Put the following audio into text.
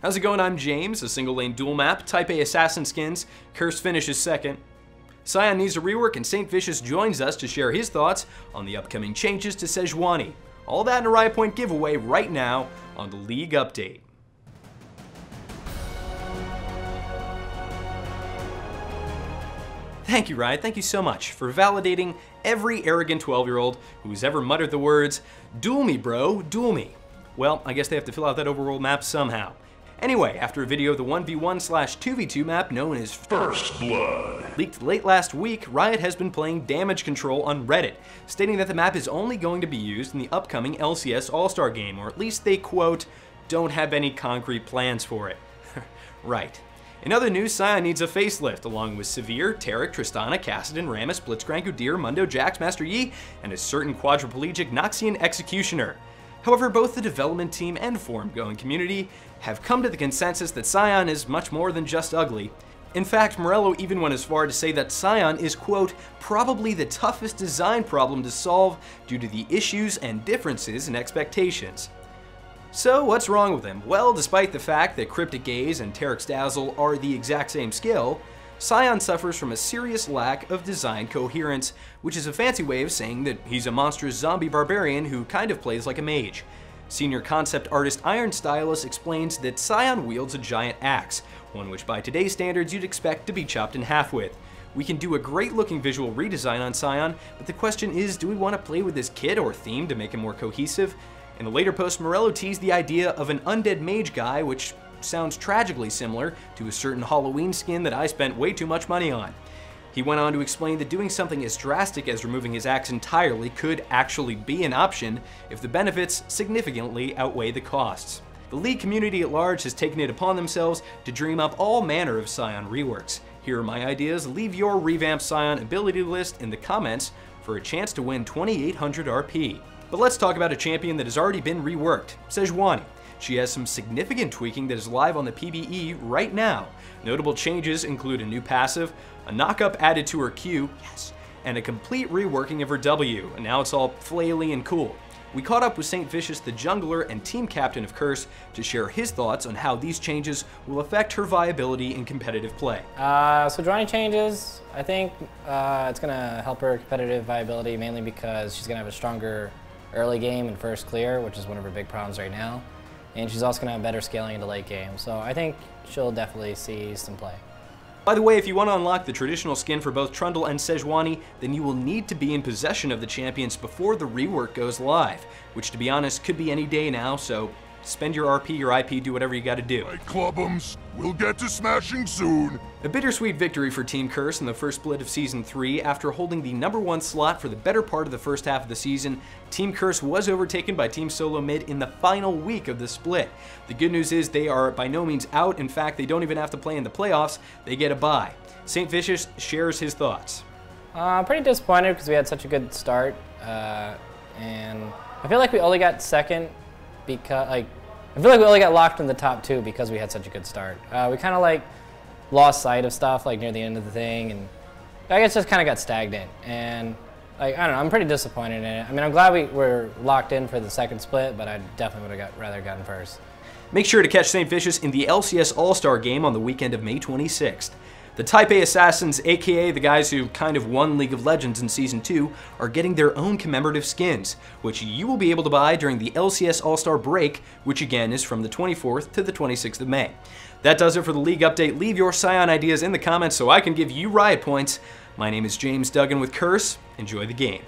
How's it going? I'm James. A single lane duel map, Type A assassin skins, Curse finishes second. Sion needs a rework, and SaintVicious joins us to share his thoughts on the upcoming changes to Sejuani. All that in a Riot Point giveaway right now on the League Update. Thank you, Riot. Thank you so much for validating every arrogant 12-year-old who's ever muttered the words, "Duel me, bro, duel me." Well, I guess they have to fill out that overworld map somehow. Anyway, after a video of the 1v1/2v2 map known as First Blood leaked late last week, Riot has been playing damage control on Reddit, stating that the map is only going to be used in the upcoming LCS All-Star game, or at least they, quote, don't have any concrete plans for it. Right. In other news, Sion needs a facelift, along with Severe, Taric, Tristana, Kassadin, Rammus, Blitzcrank, Udyr, Mundo, Jax, Master Yi, and a certain quadriplegic Noxian Executioner. However, both the development team and forum-going community have come to the consensus that Sion is much more than just ugly. In fact, Morello even went as far to say that Sion is, quote, probably the toughest design problem to solve due to the issues and differences in expectations. So what's wrong with him? Well, despite the fact that Cryptic Gaze and Taric's Dazzle are the exact same skill, Sion suffers from a serious lack of design coherence, which is a fancy way of saying that he's a monstrous zombie barbarian who kind of plays like a mage. Senior concept artist Iron Stylus explains that Sion wields a giant axe, one which by today's standards you'd expect to be chopped in half with. We can do a great looking visual redesign on Sion, but the question is, do we want to play with this kit or theme to make him more cohesive? In the later post, Morello teased the idea of an undead mage guy, which sounds tragically similar to a certain Halloween skin that I spent way too much money on. He went on to explain that doing something as drastic as removing his axe entirely could actually be an option if the benefits significantly outweigh the costs. The League community at large has taken it upon themselves to dream up all manner of Sion reworks. Here are my ideas. Leave your revamped Sion ability list in the comments for a chance to win 2800 RP. But let's talk about a champion that has already been reworked, Sejuani. She has some significant tweaking that is live on the PvE right now. Notable changes include a new passive, a knock-up added to her Q, yes, and a complete reworking of her W, and now it's all flaily and cool. We caught up with SaintVicious, the jungler and team captain of Curse, to share his thoughts on how these changes will affect her viability in competitive play. Sejuani changes, I think it's going to help her competitive viability, mainly because she's going to have a stronger early game and first clear, which is one of her big problems right now. And she's also going to have better scaling into late game, so I think she'll definitely see some play. By the way, if you want to unlock the traditional skin for both Trundle and Sejuani, then you will need to be in possession of the champions before the rework goes live, which to be honest could be any day now, so spend your RP, your IP, do whatever you gotta do. Right, club'ems, we'll get to smashing soon. A bittersweet victory for Team Curse in the first split of Season 3. After holding the #1 slot for the better part of the first half of the season, Team Curse was overtaken by Team Solo Mid in the final week of the split. The good news is they are by no means out. In fact, they don't even have to play in the playoffs. They get a bye. SaintVicious shares his thoughts. Pretty disappointed because we had such a good start, and I feel like we only got second because, I feel like we only got locked in the top 2 because we had such a good start. We kind of lost sight of stuff near the end of the thing, and I guess just kind of got stagnant. And I don't know, I'm pretty disappointed in it. I mean, I'm glad we were locked in for the second split, but I definitely would have rather gotten first. Make sure to catch SaintVicious in the LCS All-Star game on the weekend of May 26th. The Type A Assassins, aka the guys who kind of won League of Legends in Season 2, are getting their own commemorative skins, which you will be able to buy during the LCS All-Star break, which again is from the 24th to the 26th of May. That does it for the League Update. Leave your Sion ideas in the comments so I can give you Riot points. My name is James Duggan with Curse. Enjoy the game.